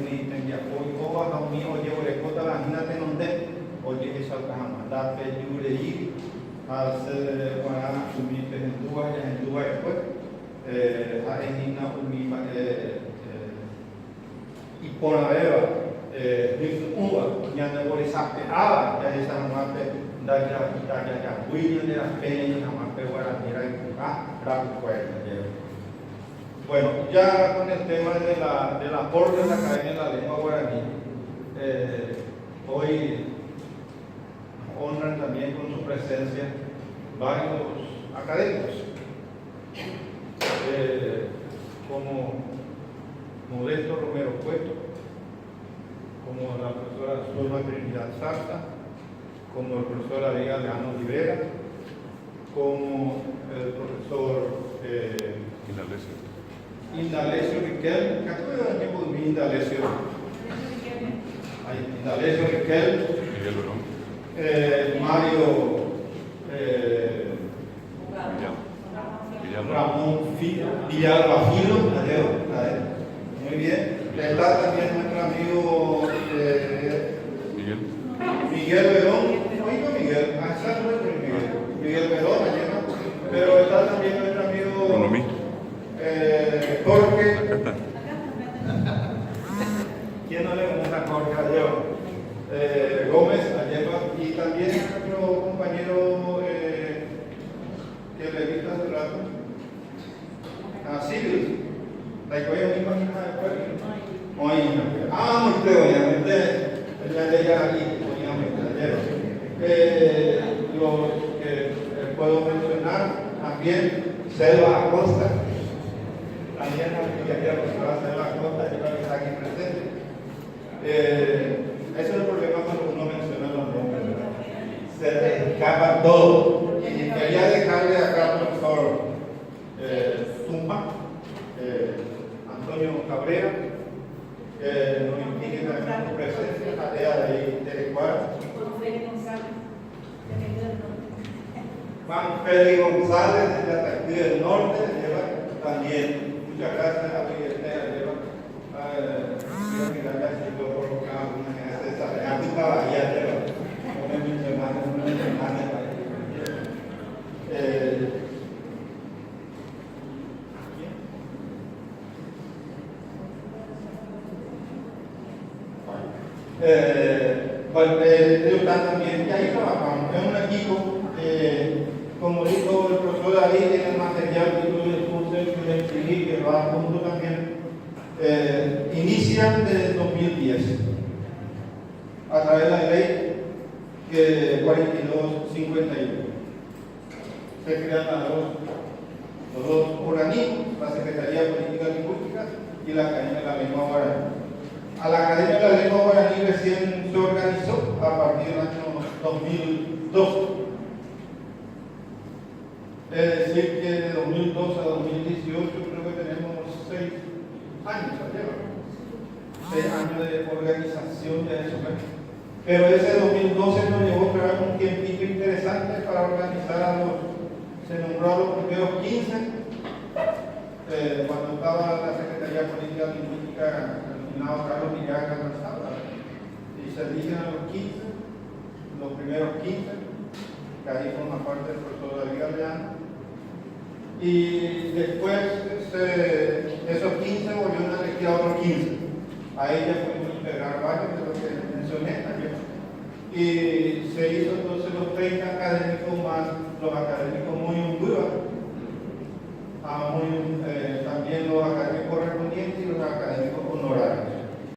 ni tenía hoy o a mí o llevo de cota la mina de donde oye que salga jamás la peyure y hacer para asumir que en Dubai después a Enina Umi y por haber uva ya no por esa peada ya esa nomás ya William de las peñas nomás para mirar y rápido fuerte. Bueno, ya con el tema del aporte de la Academia de la Lengua Guaraní, hoy honran también con su presencia varios académicos, como Modesto Romero Cueto, como la profesora Zulma Trinidad Sarta, como el profesor Ariel Leano Rivera, como el profesor Indalecio Riquel, ¿qué fue el tiempo de Indalecio? Indalecio Riquel, Mario Ramón Villalba Filo, muy bien. Está también nuestro amigo Miguel Verón, oigo Miguel, Miguel Verón, pero está también nuestro amigo Jorge, ¿quién no le gusta Jorge Gómez Alleva? Y también nuestro compañero que le he visto hace rato, Silvio, la que voy a mi página después. Usted, obviamente, ya llega aquí, los que puedo mencionar también, Selva Acosta, también la profesora Selva Acosta, yo creo que está aquí presente. Ese es el problema cuando uno menciona los nombres, ¿verdad? Se le escapa todo. Y quería dejarle acá al profesor Zumba, Antonio Cabrera, nos indique también su presencia, tarea de adecuar. Juan Félix González, de Atacú del Norte, lleva también. Muchas gracias a Miguel lleva. Quiero que la casi yo por cada una que hace esa tarea. Tu caballera, lleva. Una mencionada. Ellos están también, y ahí trabajamos, es un equipo, como dijo el profesor David, tiene el material que yo les puse, que les escribí, que va junto también, inician desde 2010, a través de la ley 4251. Se crean los dos organismos, la Secretaría de Política Lingüística y la Academia de la Lengua Guaraní. A la Academia de la Lengua Guaraní recién se organizó a partir del año 2002. Es decir, que de 2012 a 2018 creo que tenemos 6 años, ¿no? 6 años de organización de eso. Pero ese 2012 nos llevó a crear un tiempito interesante para organizar a se nombró a los primeros 15, cuando estaba la Secretaría de Política Lingüística. Carlos Villaga y se eligen a los 15, los primeros 15, que ahí forma parte del profesor David Galeano, y después esos 15 volvieron a elegir a otros 15. Ahí ya pudimos integrar varios de los que mencioné ayer. Y se hizo entonces los 30 académicos más los académicos muy hungría, muy